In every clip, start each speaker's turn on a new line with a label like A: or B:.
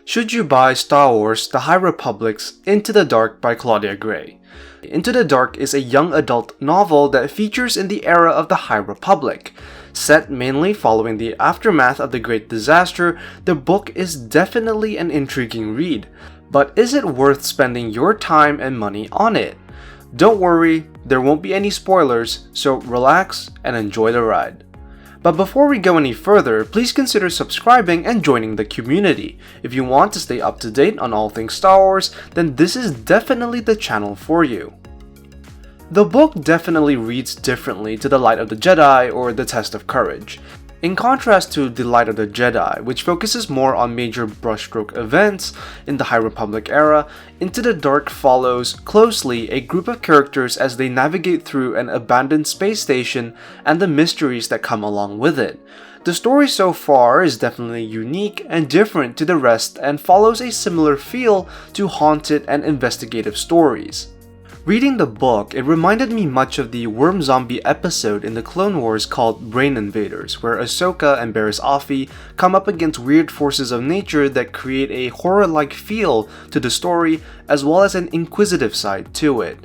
A: Should you buy Star Wars: The High Republic's Into the Dark by Claudia Grey? Into the Dark is a young adult novel that features in the era of the High Republic. Set mainly following the aftermath of the Great Disaster, the book is definitely an intriguing read. But is it worth spending your time and money on it? Don't worry, there won't be any spoilers, so relax and enjoy the ride. But before we go any further, please consider subscribing and joining the community. If you want to stay up to date on all things Star Wars, then this is definitely the channel for you. The book definitely reads differently to The Light of the Jedi or The Test of Courage. In contrast to The Light of the Jedi, which focuses more on major brushstroke events in the High Republic era, Into the Dark follows closely a group of characters as they navigate through an abandoned space station and the mysteries that come along with it. The story so far is definitely unique and different to the rest and follows a similar feel to haunted and investigative stories. Reading the book, it reminded me much of the worm zombie episode in the Clone Wars called Brain Invaders, where Ahsoka and Barriss Offee come up against weird forces of nature that create a horror-like feel to the story as well as an inquisitive side to it.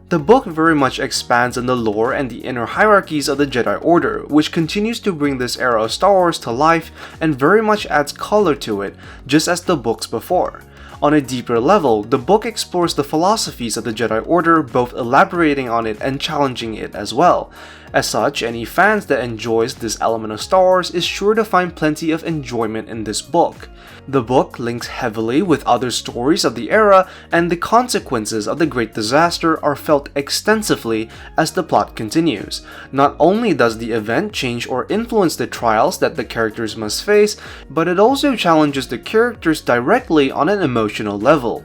A: The book very much expands on the lore and the inner hierarchies of the Jedi Order, which continues to bring this era of Star Wars to life and very much adds color to it, just as the books before. On a deeper level, the book explores the philosophies of the Jedi Order, both elaborating on it and challenging it as well. As such, any fans that enjoys this element of Star Wars is sure to find plenty of enjoyment in this book. The book links heavily with other stories of the era, and the consequences of the Great Disaster are felt extensively as the plot continues. Not only does the event change or influence the trials that the characters must face, but it also challenges the characters directly on an emotional level.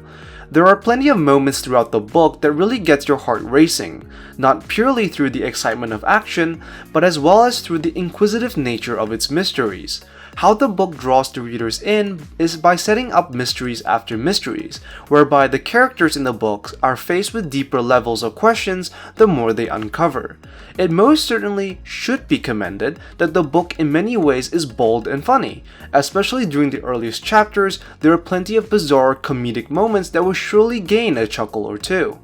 A: There are plenty of moments throughout the book that really gets your heart racing, not purely through the excitement of action, but as well as through the inquisitive nature of its mysteries. How the book draws the readers in is by setting up mysteries after mysteries, whereby the characters in the books are faced with deeper levels of questions the more they uncover. It most certainly should be commended that the book in many ways is bold and funny. Especially during the earliest chapters, there are plenty of bizarre comedic moments that will surely gain a chuckle or two.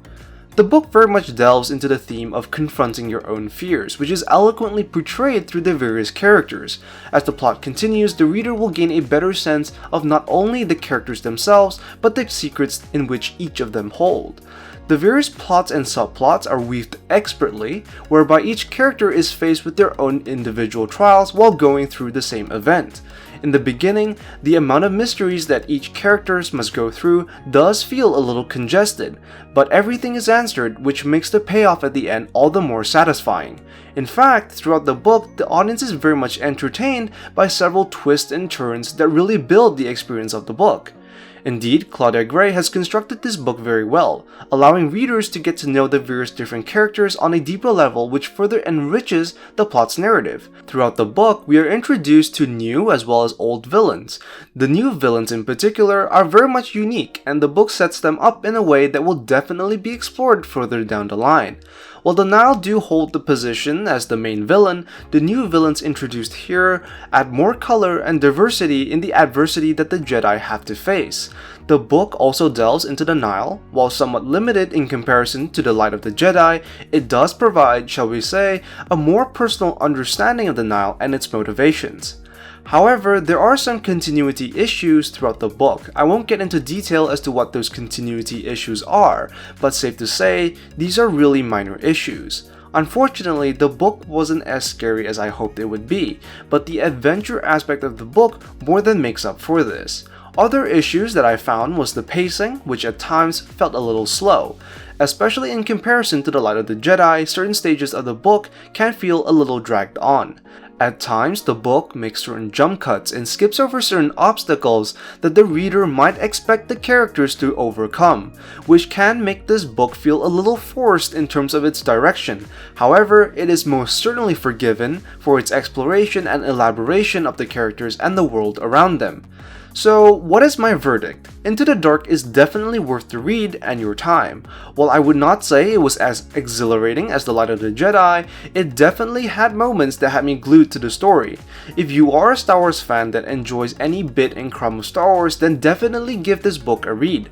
A: The book very much delves into the theme of confronting your own fears, which is eloquently portrayed through the various characters. As the plot continues, the reader will gain a better sense of not only the characters themselves, but the secrets in which each of them hold. The various plots and subplots are weaved expertly, whereby each character is faced with their own individual trials while going through the same event. In the beginning, the amount of mysteries that each character must go through does feel a little congested, but everything is answered, which makes the payoff at the end all the more satisfying. In fact, throughout the book, the audience is very much entertained by several twists and turns that really build the experience of the book. Indeed, Claudia Grey has constructed this book very well, allowing readers to get to know the various different characters on a deeper level, which further enriches the plot's narrative. Throughout the book, we are introduced to new as well as old villains. The new villains in particular are very much unique, and the book sets them up in a way that will definitely be explored further down the line. While the Nile do hold the position as the main villain, the new villains introduced here add more color and diversity in the adversity that the Jedi have to face. The book also delves into the Nile. While somewhat limited in comparison to The Light of the Jedi, it does provide, shall we say, a more personal understanding of the Nile and its motivations. However, there are some continuity issues throughout the book. I won't get into detail as to what those continuity issues are, but safe to say, these are really minor issues. Unfortunately, the book wasn't as scary as I hoped it would be, but the adventure aspect of the book more than makes up for this. Other issues that I found was the pacing, which at times felt a little slow. Especially in comparison to The Light of the Jedi, certain stages of the book can feel a little dragged on. At times, the book makes certain jump cuts and skips over certain obstacles that the reader might expect the characters to overcome, which can make this book feel a little forced in terms of its direction. However, it is most certainly forgiven for its exploration and elaboration of the characters and the world around them. So what is my verdict? Into the Dark is definitely worth the read and your time. While I would not say it was as exhilarating as The Light of the Jedi, it definitely had moments that had me glued to the story. If you are a Star Wars fan that enjoys any bit and crumb of Star Wars, then definitely give this book a read.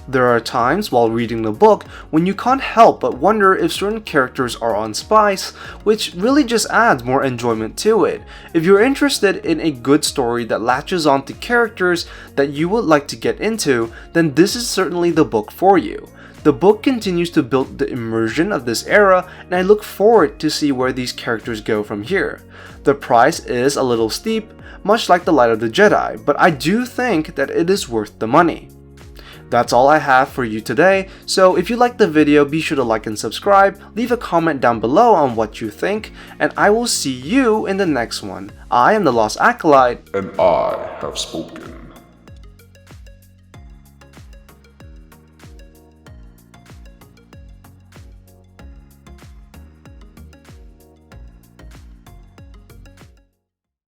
A: There are times while reading the book when you can't help but wonder if certain characters are on spice, which really just adds more enjoyment to it. If you're interested in a good story that latches on to characters that you would like to get into, then this is certainly the book for you. The book continues to build the immersion of this era, and I look forward to see where these characters go from here. The price is a little steep, much like The Light of the Jedi, but I do think that it is worth the money. That's all I have for you today, so if you liked the video, be sure to like and subscribe, leave a comment down below on what you think, and I will see you in the next one. I am the Lost Acolyte,
B: and I have spoken.